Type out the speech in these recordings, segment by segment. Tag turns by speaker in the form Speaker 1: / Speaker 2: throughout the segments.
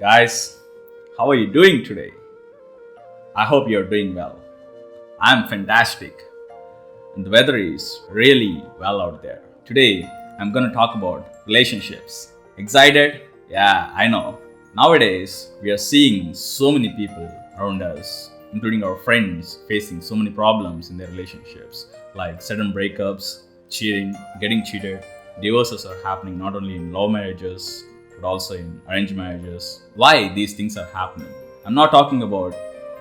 Speaker 1: Guys, how are you doing today? I hope you're doing well. I'm fantastic, and the weather is really well out there. Today, I'm gonna talk about relationships. Excited? Yeah, I know. Nowadays, we are seeing so many people around us, including our friends, facing so many problems in their relationships, like sudden breakups, cheating, getting cheated. Divorces are happening not only in love marriages, but also in arranged marriages. Why these things are happening? I'm not talking about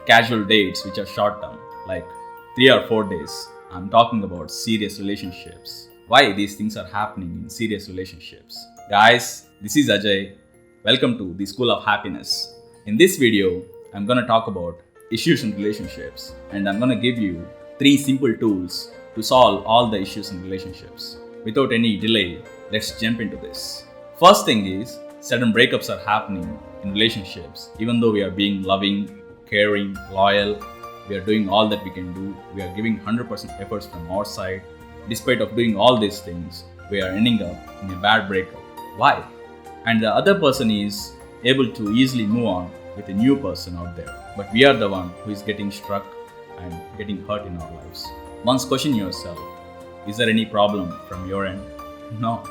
Speaker 1: casual dates which are short term, like 3 or 4 days. I'm talking about serious relationships. Why these things are happening in serious relationships? Guys, this is Ajay. Welcome to the School of Happiness. In this video, I'm gonna talk about issues in relationships, and I'm gonna give you 3 simple tools to solve all the issues in relationships. Without any delay, let's jump into this. First thing is, sudden breakups are happening in relationships. Even though we are being loving, caring, loyal, we are doing all that we can do. We are giving 100% efforts from our side. Despite of doing all these things, we are ending up in a bad breakup. Why? And the other person is able to easily move on with a new person out there. But we are the one who is getting struck and getting hurt in our lives. Once question yourself, is there any problem from your end? No.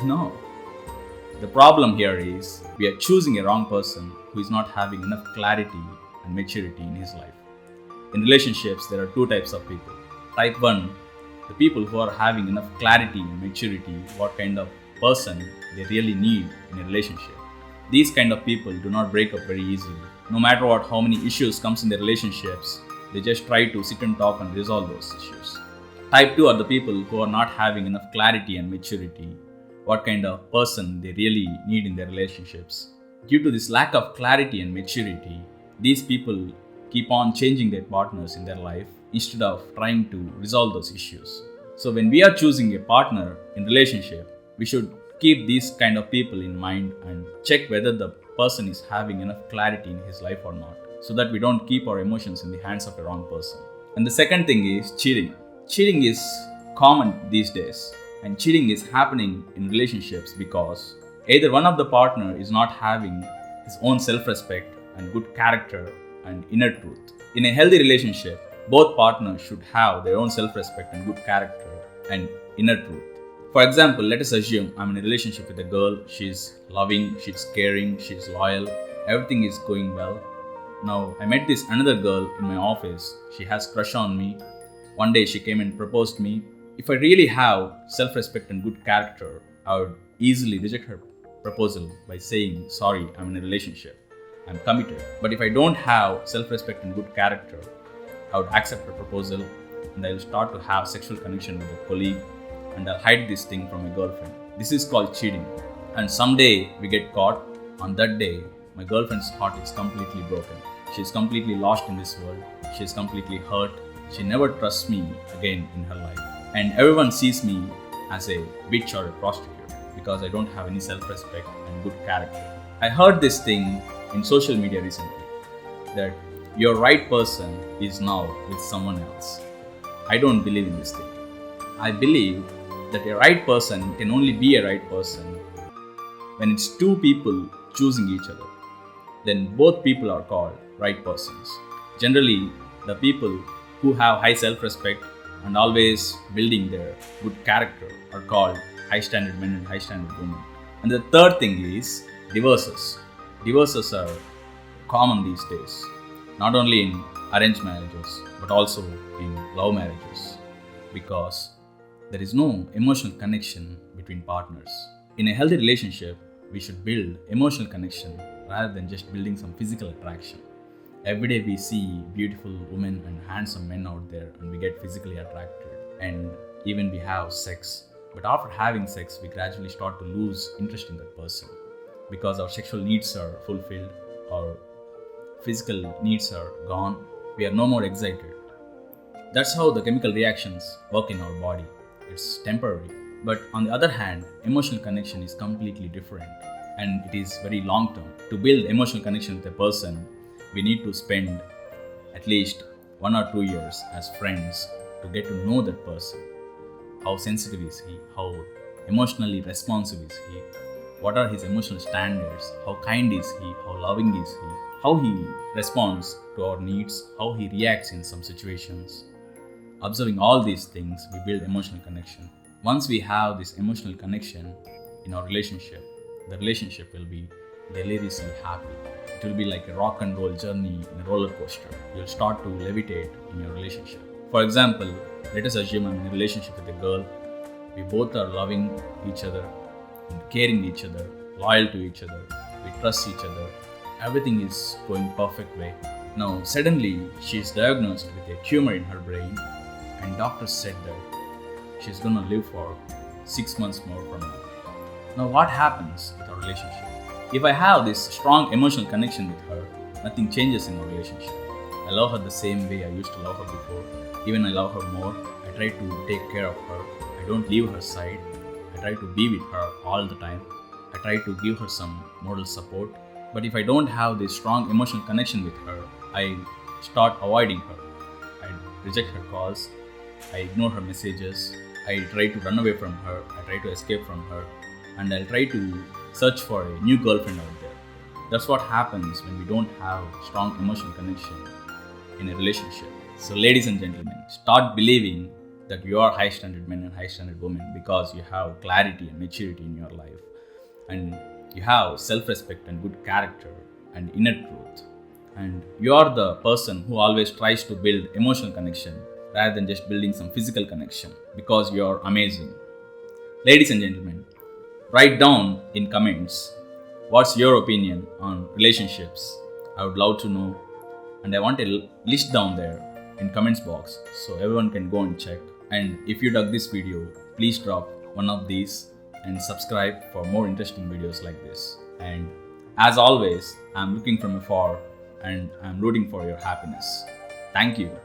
Speaker 1: No. The problem here is we are choosing a wrong person who is not having enough clarity and maturity in his life. In relationships, there are 2 types of people. Type 1, the people who are having enough clarity and maturity, what kind of person they really need in a relationship. These kind of people do not break up very easily. No matter what, how many issues comes in their relationships, they just try to sit and talk and resolve those issues. Type 2 are the people who are not having enough clarity and maturity, what kind of person they really need in their relationships. Due to this lack of clarity and maturity, these people keep on changing their partners in their life instead of trying to resolve those issues. So when we are choosing a partner in relationship, we should keep these kind of people in mind and check whether the person is having enough clarity in his life or not, so that we don't keep our emotions in the hands of a wrong person. And the second thing is cheating. Cheating is common these days, and cheating is happening in relationships because either one of the partner is not having his own self-respect and good character and inner truth. In a healthy relationship, both partners should have their own self-respect and good character and inner truth. For example, let us assume I'm in a relationship with a girl. She's loving, she's caring, she's loyal, everything is going well. Now I met this another girl in my office. She has crush on me. One day she came and proposed me. If I really have self-respect and good character, I would easily reject her proposal by saying, sorry, I'm in a relationship, I'm committed. But if I don't have self-respect and good character, I would accept her proposal and I will start to have sexual connection with a colleague, and I'll hide this thing from my girlfriend. This is called cheating. And someday we get caught. On that day, my girlfriend's heart is completely broken. She's completely lost in this world. She's completely hurt. She never trusts me again in her life. And everyone sees me as a bitch or a prostitute because I don't have any self-respect and good character. I heard this thing in social media recently, that your right person is now with someone else. I don't believe in this thing. I believe that a right person can only be a right person when it's 2 people choosing each other. Then both people are called right persons. Generally, the people who have high self-respect and always building their good character are called high standard men and high standard women. And the third thing is divorces. Divorces are common these days, not only in arranged marriages but also in love marriages, because there is no emotional connection between partners. In a healthy relationship, we should build emotional connection rather than just building some physical attraction. Every day we see beautiful women and handsome men out there and we get physically attracted, and even we have sex. But after having sex, we gradually start to lose interest in that person because our sexual needs are fulfilled, our physical needs are gone, we are no more excited. That's how the chemical reactions work in our body. It's temporary. But on the other hand, emotional connection is completely different and it is very long term. To build emotional connection with a person, we need to spend at least 1 or 2 years as friends to get to know that person. How sensitive is he? How emotionally responsive is he? What are his emotional standards? How kind is he? How loving is he? How he responds to our needs? How he reacts in some situations? Observing all these things, we build emotional connection. Once we have this emotional connection in our relationship, the relationship will be deliriously happy. It will be like a rock and roll journey in a roller coaster. You'll start to levitate in your relationship. For example, let us assume I'm in a relationship with a girl. We both are loving each other and caring each other, loyal to each other. We trust each other. Everything is going perfect way. Now suddenly she is diagnosed with a tumor in her brain, and doctors said that she's gonna live for 6 months more from now. Now what happens with our relationship? If I have this strong emotional connection with her, nothing changes in our relationship. I love her the same way I used to love her before. Even I love her more. I try to take care of her. I don't leave her side. I try to be with her all the time. I try to give her some moral support. But if I don't have this strong emotional connection with her, I start avoiding her. I reject her calls. I ignore her messages. I try to run away from her. I try to escape from her. And I'll try to search for a new girlfriend out there. That's what happens when we don't have strong emotional connection in a relationship. So ladies and gentlemen, start believing that you are high standard men and high standard women because you have clarity and maturity in your life, and you have self-respect and good character and inner truth, and you are the person who always tries to build emotional connection rather than just building some physical connection, because you are amazing. Ladies and gentlemen, write down in comments what's your opinion on relationships. I would love to know, and I want a list down there in comments box so everyone can go and check. And if you dug this video, please drop one of these and subscribe for more interesting videos like this. And as always, I'm looking from afar and I'm rooting for your happiness. Thank you.